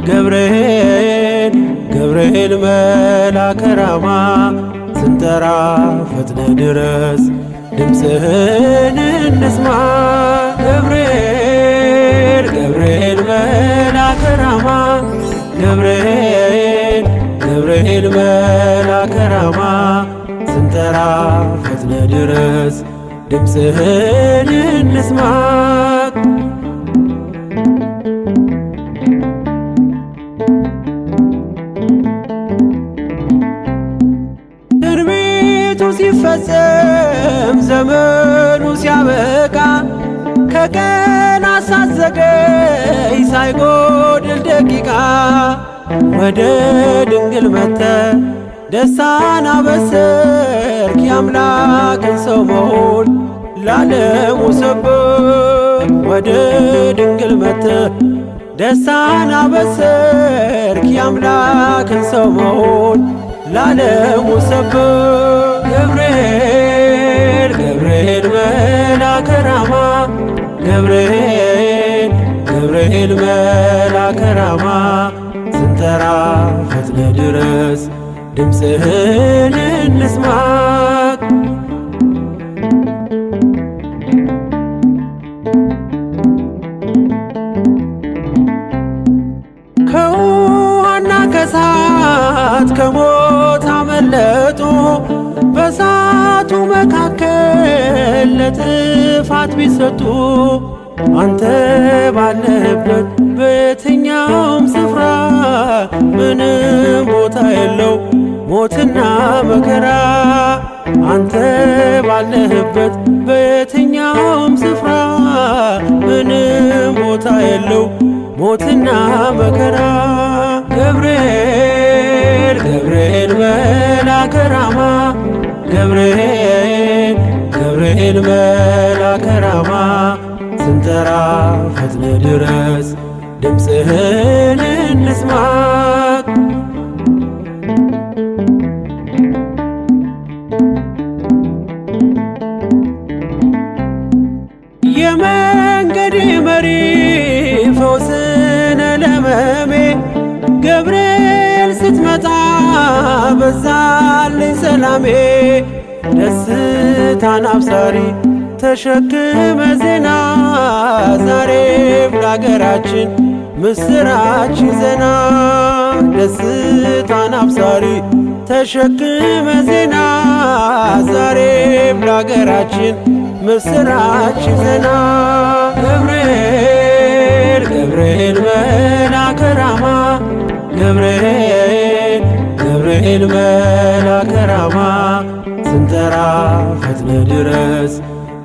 ገብርኤል ገብርኤል መልአከ ራማ ስንጠራ ፈጥነ ድረስ ድምፅህን እንስማ። ገብርኤል ገብርኤል መልአከ ራማ ገብርኤል ገብርኤል መልአከ ራማ ስንጠራ ፈጥነ ድረስ ድምፅህን እንስማ። ትንቢቱ ሲፈጸም ዘመኑ ሲያበቃ ከቀናት ሳትዘገይ ሳይጎድል ደቂቃ ወደ ድንግል መጥተ ደስታን አበሰርክ። የአምላክን ሰው መሆን ለዓለሙ ሰበክ። ወደ ድንግል መጥተ ደስታን አበሰርክ። የአምላክን ሰው መሆን ለዓለሙ ሰበክ። ገብርኤል ገብርኤል መልአከ ራማ ገብርኤል ገብርኤል መልአከ ራማ ስንጠራ ፈጥነ ድረስ ድምፅህን እንስማ። ከውሃና ከእሳት ከሞት አመለጡ በእሳቱ መካከል ለጥፋት ቢሰጡ አንተ ባለህበት በየትኛውም ስፍራ ምንም ቦታ የለው ሞትና መከራ። አንተ ባለህበት በየትኛውም ስፍራ ምንም ቦታ የለው ሞትና መከራ። ገብርኤል ገብርኤል መልአከ ራማ ገብርኤል ገብርኤል መልአከ ራማ ስንጠራ ፈጥነ ድረስ ድምፅህን እንስማ። የመንገዴ መሪ ፈውስነ ለሕመሜ ገብርኤል ስትመጣ በዛልኝ ሰላሜ። ደስታን አብሳሪ ተሸክመ ዜና ዛሬም ለአገራችን ምስራች ይዘና። ደስታን አብሳሪ ተሸክመ ዜና ዛሬም ለአገራችን ምስራች ይዘና። ገብርኤል ገብርኤል መልአከ ራማ ገብርኤል ገብርኤል መልአከ ራማ ስንጠራ ፈጥነ ድረስ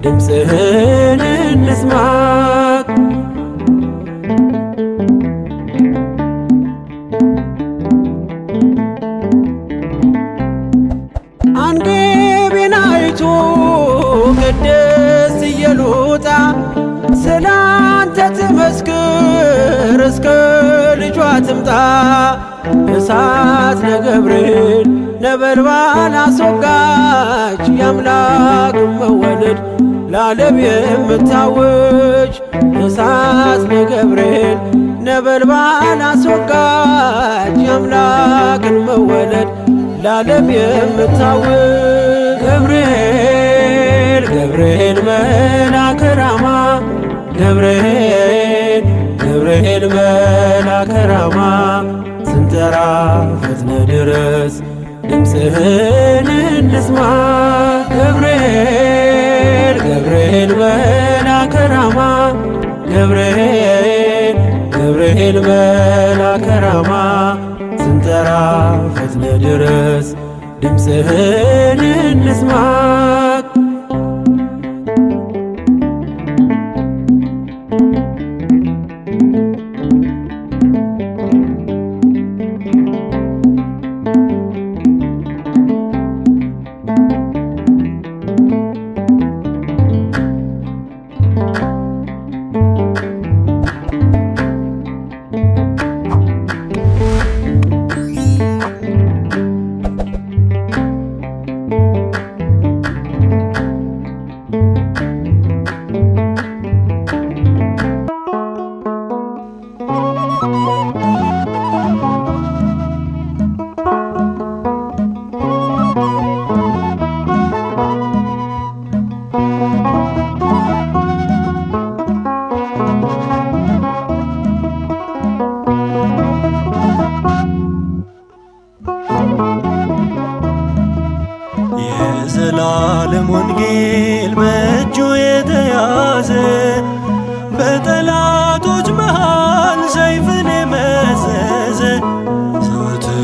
ድምፅህን እንስማ። አንገቤን አይቶ ቅድስት ኢየሉጣ ስላንተ ትመስክር እስከ ልጇ ትምጣ። እሳት ነገብርኤል ነበልባል አስወጋች የአምላክን መወለድ ለዓለም የምታውጅ። እሳት ነገብርኤል ነበልባል አስወጋች የአምላክን መወለድ ለዓለም የምታውጅ። ገብርኤል ገብርኤል መልአከ ራማ ገብርኤል ገብርኤል መልአከ ራማ ስንጠራ ፈጥነ ድረስ ድምፅህን እንስማ። ገብርኤል ገብርኤል መልአከ ራማ ገብርኤል ገብርኤል መልአከ ራማ ስንጠራ ፈጥነ ድረስ ድምፅህን እንስማ። የዘላለም ወንጌል በእጁ የተያዘ በጠላቶች መሃል ሰይፍን የመዘዘ ዘወትር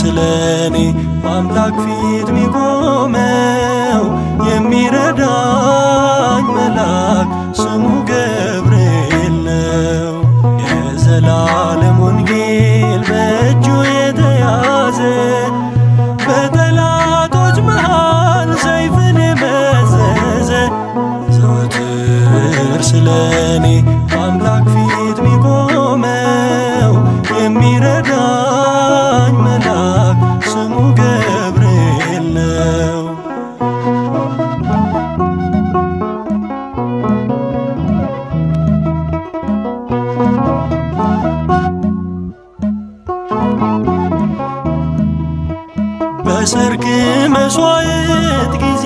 ስለኔ አምላክ ፊት ሚቆመው የሚረዳኝ መልአክ ስሙ ገብርኤል ነው። የዘላለም ወንጌል በእጁ የተያዘ በጠላቶች መሃል ሰይፍን የመዘዘ ዘወትር ስለኔ አምላክ ፊት ሚቆመው የሚረዳኝ መልአክ ስሙ ገብርኤል ነው። በሰርክ መሥዋዕት ጊዜ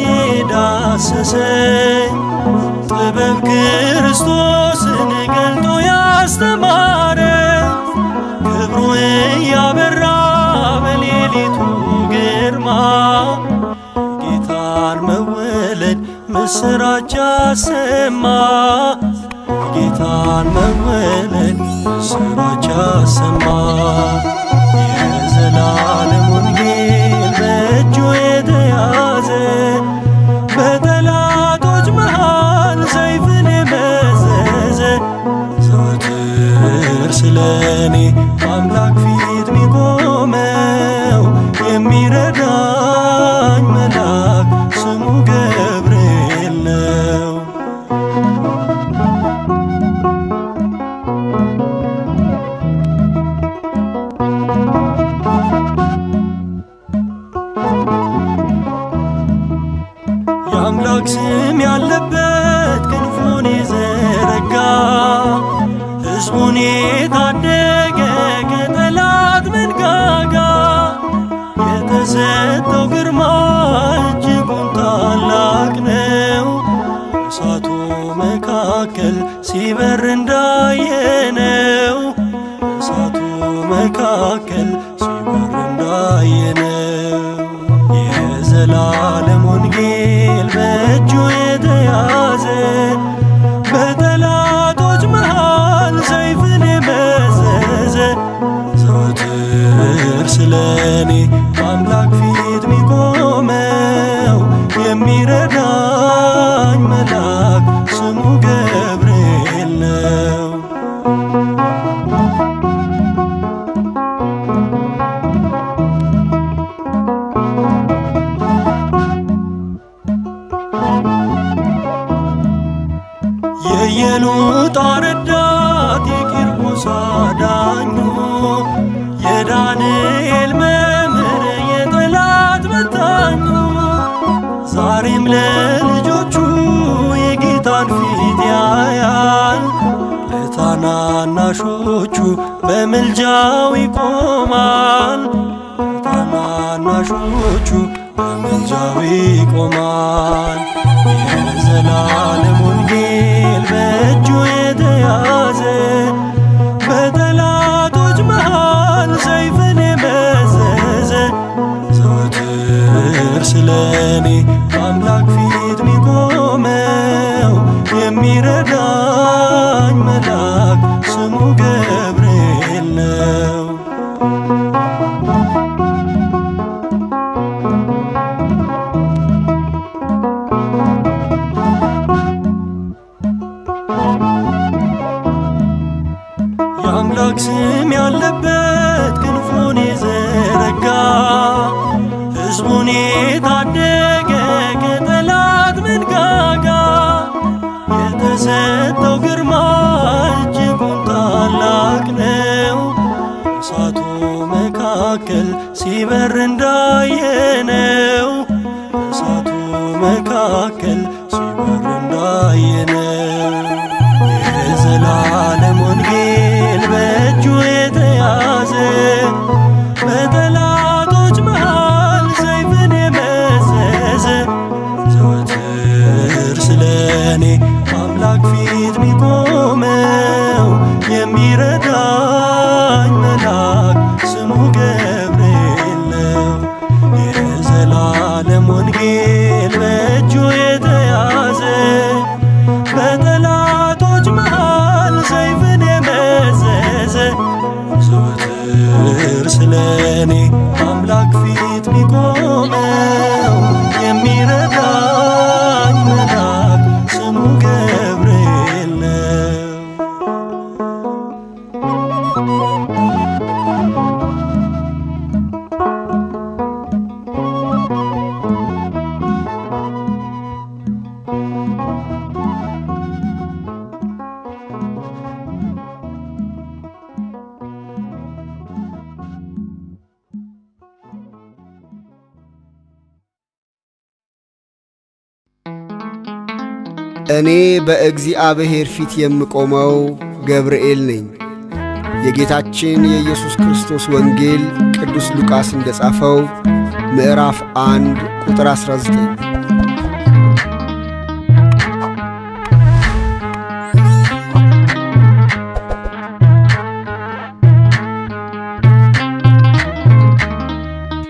ዳሰሰኝ ጥበብ ክርስቶስን ገልጦ ያስተማረ ክብሩ እያበራ በሌሊቱ ግርማ ጌታን መወለድ ምስራች አሰማ ጌታን መወለድ ምስራች አሰማ። የዘላለም ወንጌል በእጁ የተያዘ በጠላቶች መሃል ሰይፍን የመዘዘ ዘወትር ስለኔ አምላክ ፊት ሚቆመው የሚረዳኝ መልአክ ስሙ ገብርኤል ነው። የአምላክ ስም ያለበት ክንፉን የዘረጋ ሕዝቡን የታደገ ከጠላት መንጋጋ የተሰጠው ግርማ እጅጉን ታላቅ ነው። እሳቱ መካከል ሲበር እንዳየነው እሳቱ መካከል ሲበር እንዳየነው የዘላለም ወንጌል በእጁ የተያዘ በጠላቶች መሃል ሰይፍን የመዘዘ ዘወትር ስለኔ አምላክ ፊት ሚቆመው የሚረዳኝ መልአክ ስሙ ገብርኤል ነው። የኢየሉጣ ረዳት የቂርቆስ አዳኙ የዳንኤል መምህር የጠላት በታኙ ዛሬም ለልጆቹ የጌታን ፊት ያያል ለታናናሾቹ በምልጃው ይቆማል ለታናናሾቹ በምልጃው ይቆማል። የዘላለም ወንጌል በእጁ የተያዘ በጠላቶች መሃል ሰይፍን የመዘዘ ዘወትር ስለኔ አምላክ ፊት ሚቆመው የሚረዳኝ መልአክ ስሙ ገብርኤል ነው። የአምላክ ስም ያለበት ክንፉን የዘረጋ ሕዝቡን የታደገ ከጠላት መንጋጋ የተሰጠው ግርማ እጅጉን ታላቅ ነው። እሳቱ መካከል ሲበር እንዳየነው እሳቱ መካከል ሲበር እንዳየነው የዘላለም ወንጌል በእጁ የተያዘ በጠላቶች መሃል ሰይፍን የመዘዘ ዘወትር ስለኔ አምላክ ፊት ሚቆመው የሚረዳኝ መልአክ ስሙ ገብርኤል ነው። የዘላለም ወንጌል እኔ በእግዚአብሔር ፊት የምቆመው ገብርኤል ነኝ። የጌታችን የኢየሱስ ክርስቶስ ወንጌል ቅዱስ ሉቃስ እንደ ጻፈው ምዕራፍ 1 ቁጥር 19።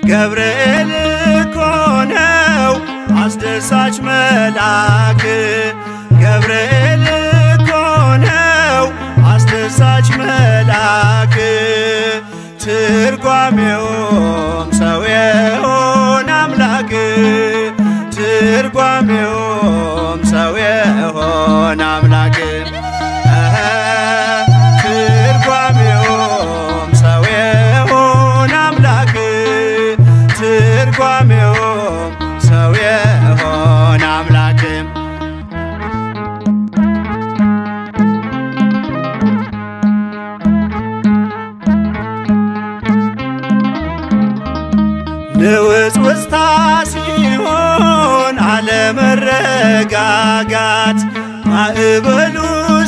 ገብርኤል እኮ ነው አስደሳች መልአክ፣ ገብርኤል እኮ ነው አስደሳች መልአክ። ትርጓሜውም ሰው የሆነ አምላክ፣ ትርጓሜውም ሰው የሆነ አምላክ። ትርጓሜውም ሰው የሆነ አምላክ፣ ትርጓሜውም ሰው የሆነ አምላክ። ንውጽውጽታ ሲሆን አለመረጋጋት፣ ማዕበሉ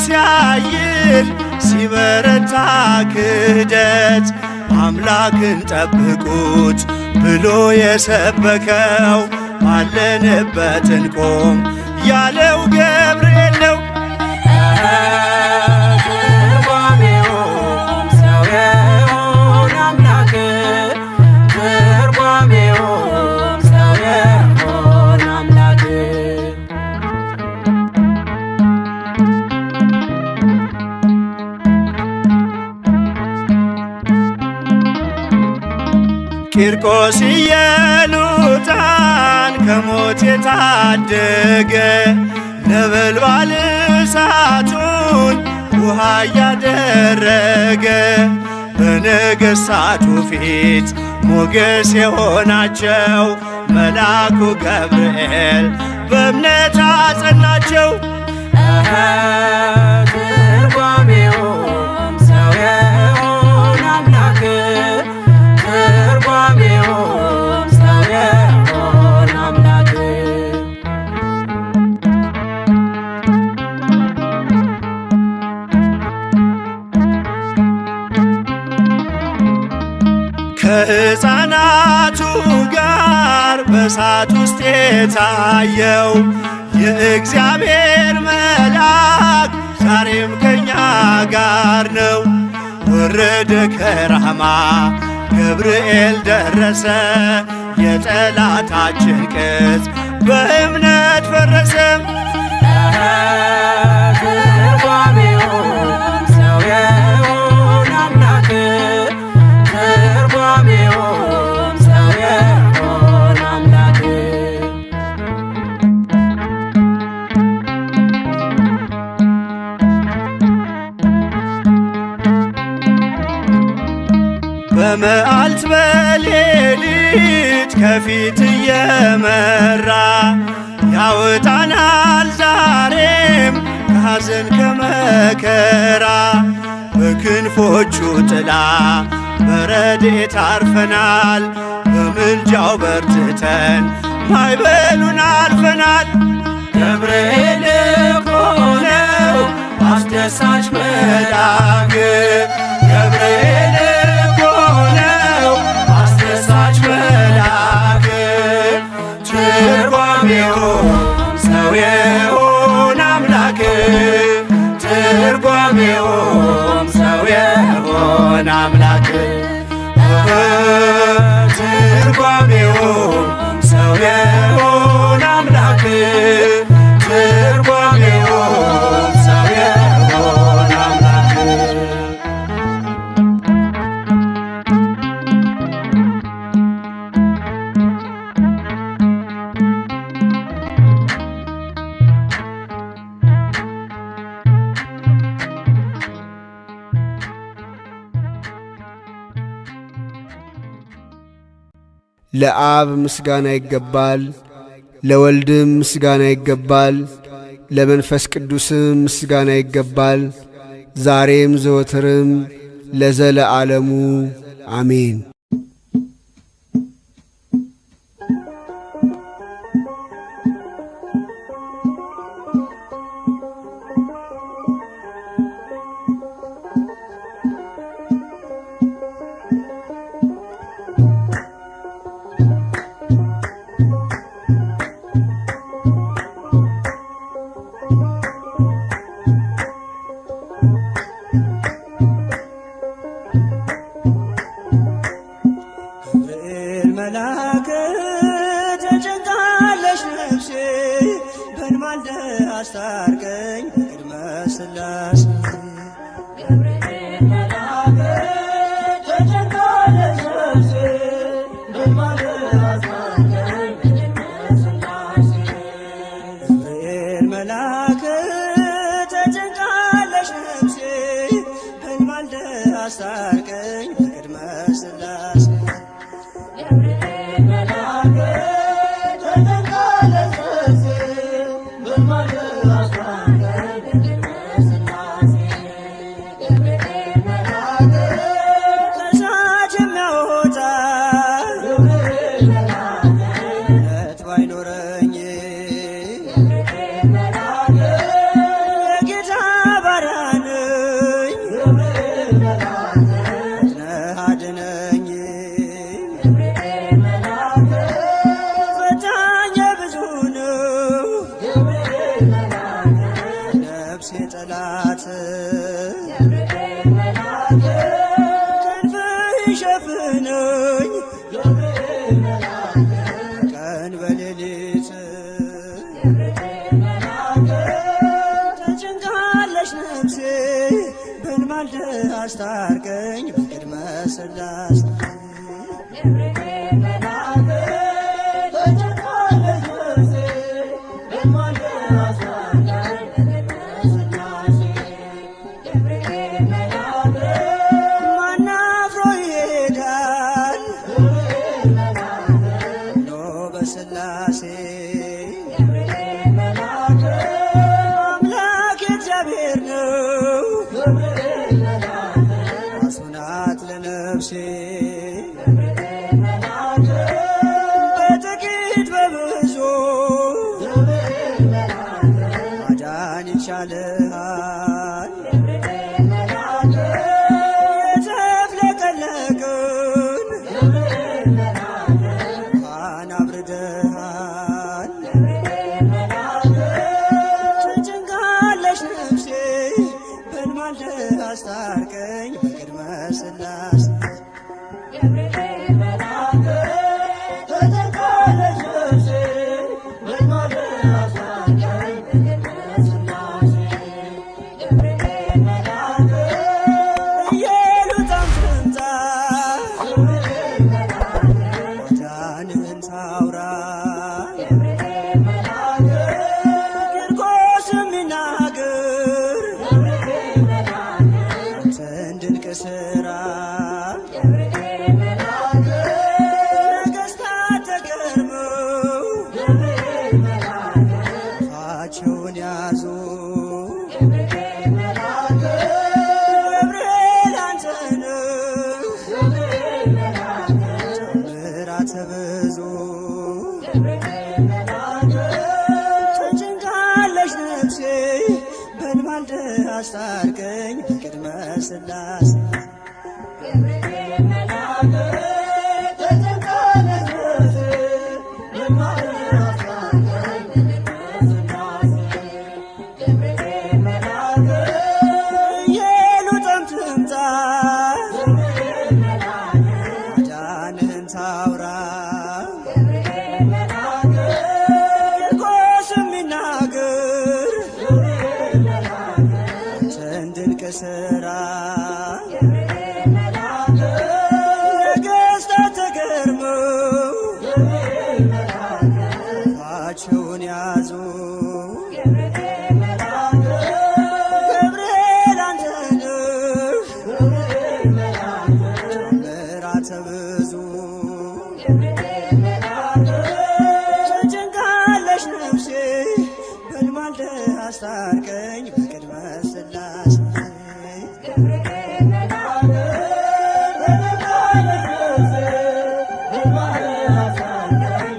ሲያይል ሲበረታ ክህደት፣ አምላክን ጠብቁት ብሎ የሰበከው ባለንበት እንቆም ያለው ገብርኤል ነው። ትርጓሜውም ሰው የሆነ አምላክ፣ ትርጓሜውም ሰው የሆነ አምላክ። ቂርቆስ ኢየሉጣን ከሞት የታደገ ነበልባል እሳቱን ውሃ እያደረገ በነገሥታቱ ፊት ሞገስ የሆናቸው መልአኩ ገብርኤል በእምነት አጸናቸው። ትርጓሜውም ሰው የሆነ አምላክ፣ ትርጓሜውም ሰው የሆነ አምላክ። ከሕፃናቱ ጋር በእሳት ውስጥ የታየው የእግዚአብሔር መልአክ ዛሬም ከኛ ጋር ነው። ወረደ ከራማ ገብርኤል ደረሰ፣ የጠላታችን ቅጽ በእምነት ፈረሰ። ትርጓሜውም ሰው የሆነ አምላክ፣ ትርጓሜውም ሰው የሆነ አምላክ። በመዓልት በሌሊት ከፊት እየመራ ያወጣናል ዛሬም ከሐዘን ከመከራ። በክንፎቹ ጥላ በረድኤት አርፈናል፣ በምልጃው በርትተን ማዕበሉን አልፈናል። ገብርኤል እኮ ነው አስደሳች መልአክ፣ ገብርኤል እኮ ነው አስደሳች መልአክ። ትርጓሜውም ሰው የሆነ አምላክ፣ ትርጓሜውም ሰው የሆነ አምላክ። ትርጓሜውም ሰው የሆነ አምላክ፣ ትርጓሜውም ሰው የሆነ አምላክ። ለአብ ምስጋና ይገባል፣ ለወልድም ምስጋና ይገባል፣ ለመንፈስ ቅዱስም ምስጋና ይገባል፣ ዛሬም ዘወትርም ለዘለዓለሙ አሜን። አስታርቀኝ በቅድመ ሥላሴ ገብርኤል መልአክ ተጨንቃለች ነፍሴ በማለዳ አስታርቀኝ በቅድመ ሥላሴ ገብርኤል መልአክ ተጨንቃለች ነፍሴ በማለዳ አስታርቀኝ በቅድመ ሥላሴ ገብርኤል መልአክ ተጨንቃለች ነፍሴ በማለዳ አስታርቀኝ በቅድመ ሥላሴ ገብርኤል መልአክ ከእሳት የሚያወጣ ገብርኤል መልአክ እምነት ባይኖረኝ ገብርኤል መልአክ የጌታ ባሪያ ነኝ ገብርኤል መልአክ ነህ አድነኝ ገብርኤል መልአክ ፈታኝ ብዙ ነው ገብርኤል መልአክ ነፍሴ ጠላት ገብርኤል መልአክ ክንፍህ ይሸፍነኝ ገብርኤል መልአክ ቀን በሌሊት ገብርኤል መልአክ ተጨንቃለች ነፍሴ በንማልደ አስታርቀኝ በቅድመ ሥላሴ ገብርኤል መልአክ ተጨንቃለች ነፍሴ በማለዳ አስታርቀኝ በቅድመ ሥላሴ ገብርኤል መልአክ ማን አፍሮ ይሄዳል ገብርኤል መልአክ ኖ በሥላሴ ገብርኤል መልአክ አምላክ እግዚአብሔር ነው ገብርኤል መልአክ ራሱን ናት ለነፍሴ ገብርኤል መልአክ በጥቂት በብዙ ገብርኤል መልአክ ማዳን ይቻልሃል ገብርኤል መልአክ የተፍለቀለቅን ገብርኤል መልአክ ውሃን አብርደሃል ገብርኤል መልአክ ተጨንቃለች ነፍሴ በንማልደ አስታርቀኝ በቅድመ ሥላሴ ገብርኤል መልአክ ተጨንቃለች ነፍሴ በማለዳ አስታርቀኝ በቅድመ ሥላሴ ገብርኤል መልአክ ኢየሉጣም ትምጣ ገብርኤል መልአክ ማዳንህን ታውራ ገብርኤል መልአክ ቂርቆስ የሚናገር ገብርኤል መልአክ አንተን ድንቅ ሥራ ገብርኤል መልአክ ነገሥታት ተገርመው ገብርኤል መልአክ አፋቸውን ያዙ ገብርኤል መልአክ ገብርኤል አንተ ነህ ገብርኤል መልአክ ምሕረት ብዙ ገብርኤል መልአክ ተጨንቃለች ነፍሴ በንማልደ አስታርቀኝ በቅድመ ሥላሴ ገብርኤል መልአክ ተጨንቃለች ነፍሴ በማለዳ አስታርቀኝ በቅድመ ሥላሴ ገብርኤል መልአክ ኢየሉጣም ትምጣ ገብርኤል መልአክ ማዳንህን ታውራ ገብርኤል መልአክ ቂርቆስ የሚናገር ገብርኤል መልአክ አንተን ድንቅ ሥራ ገብርኤል መልአክ ነገሥታት ተገርመው ገብርኤል መልአክ አፋቸውን ያዙ ገብርኤል መልአክ ገብርኤል አንተ ነህ ገብርኤል መልአክ ምሕረት ብዙ ገብርኤል መልአክ ተጨንቃለች ነፍሴ በንማልደ አስታርቀኝ በቅድመ ሥላሴ ገብርኤል መልአክ ተጨንቃለች ነፍሴ በማለዳ አስታርቀኝ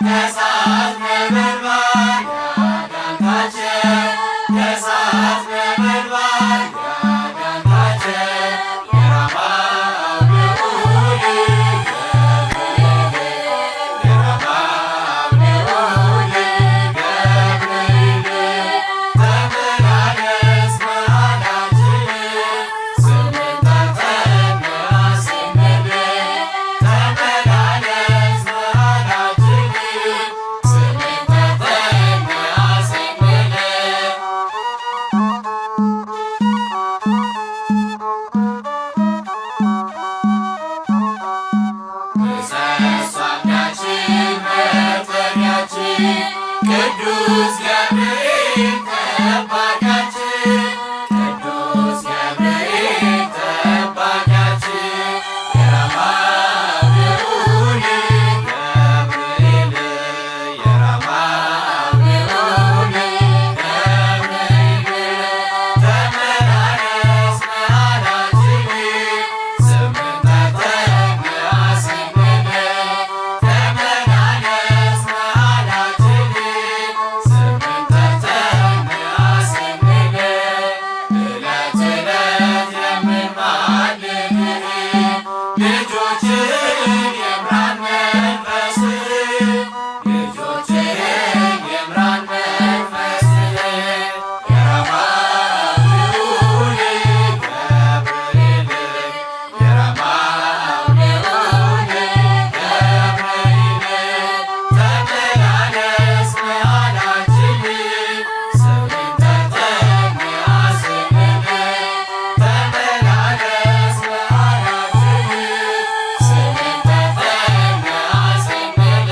ከእሳት ነበልባል ያዳንካቸው ከእሳት ነበልባል ያዳንካቸው የራማው ልዑል ገብርኤል የራማው ልዑል ገብርኤል ተመላለስ መሃላችን ስምን ጠርተን አስምል ተመላለስ መሃላችን ስምን ጠርተን አስምል ምሰሶአችን መጠጊያችን ቅዱስ ገብርኤል ጠባቂያችን ቅዱስ ገብርኤል ጠባቂያችን የራማው ልዑል ገብርኤል የራማው ልዑል ገብርኤል ተመላለስ መሃላችን ስምን ጠርተን አስምል ተመላለስ መሃላችን ስምን ጠርተን አስምል ዕለት ዕለት የምንማልድህ ልጆችህን የምራን መንፈስ ልጆችህን የምራን መንፈስ የራማው ልዑል ገብርኤል የራማው ልዑል ገብርኤል ተመላለስ መሃላችን ስምን ጠርተን አስምል ተመላለስ መሃላችን ስምን ጠርተን አስምል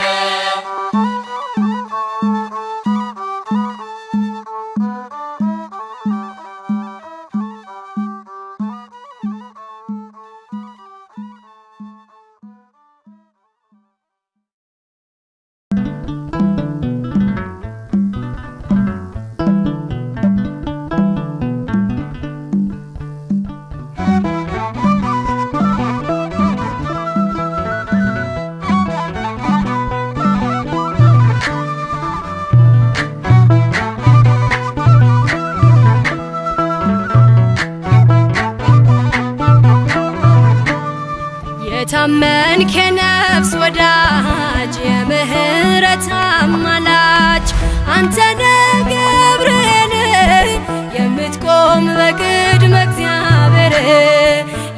የታመንክ የነፍስ ወዳጅ የምህረት አማላጅ አንተነ ገብርኤል የምትቆም በቅድመ እግዚአብሔር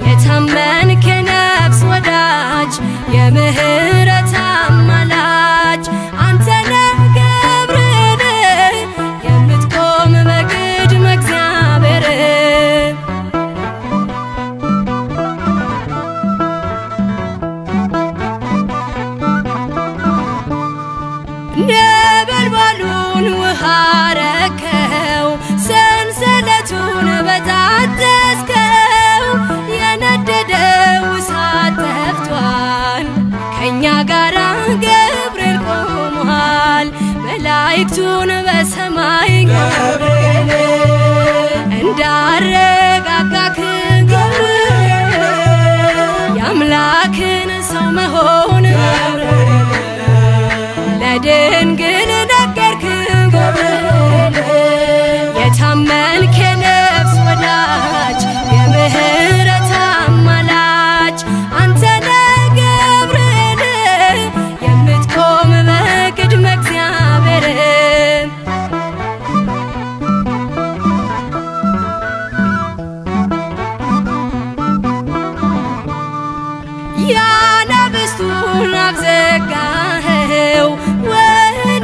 የታመንክ የነፍስ ወዳጅ የምህረት አማላጅ አንተነ ገብርኤል የምትቆም በቅድመ እግዚአብሔር ነበልባሉን ውሃ ረከው ሰንሰለቱን በጣጠስከው የነደደው እሳት ጠፍቷል ከእኛ ጋራ ገብርኤል ቆሟል መላእክቱን በሰማይ ገብርኤል እንዳረጋጋክ ገብርኤል የአምላክን ሰው መሆን ለድንግል ነገርክ ገብርኤል የታመንክ የነፍስ ወዳጅ የምህረት አማላጅ አንተነ ገብርኤል የምትቆም በቅድመ እግዚአብሔር ያነብስቱን አፍ ዘጋኸው ወህኒ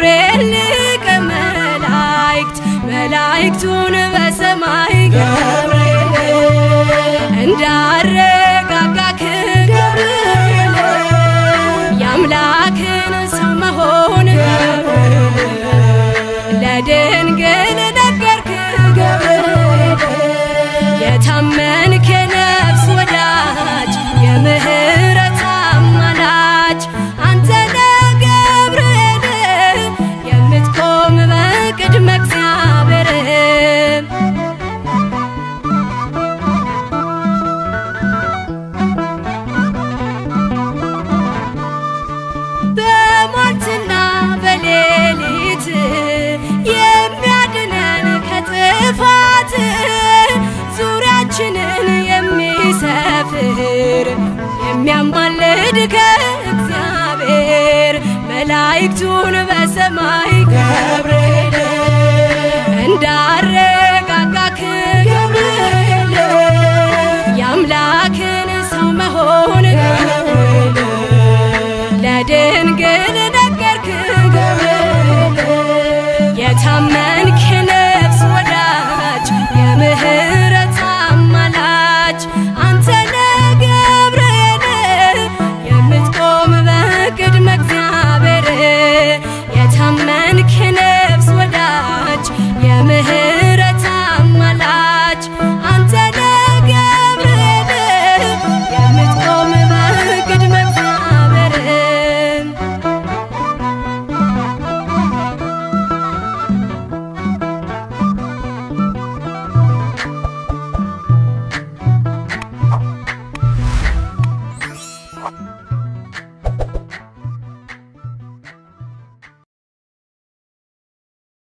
ገብርኤል ሊቀ መላእክት መላእክቱን በሰማይ ገብርኤል እንዳረጋጋክ ገብርኤል የአምላክን ሰው መሆን ለድንግል ነገርክ ገብርኤል የታመንክ የነፍስ ወዳጅ የምህረት አማላጅ አንተ ነህ ገብርኤል የምትቆም በቅድመ እግዚአብሔር በሟርትና በሌሊት የሚያድነን ከጥፋት ዙሪያችንን የሚሰፍር የሚያማልድ ከእግዚአብሔር መላእክቱን በሰማይ ገብርኤል እንዳረ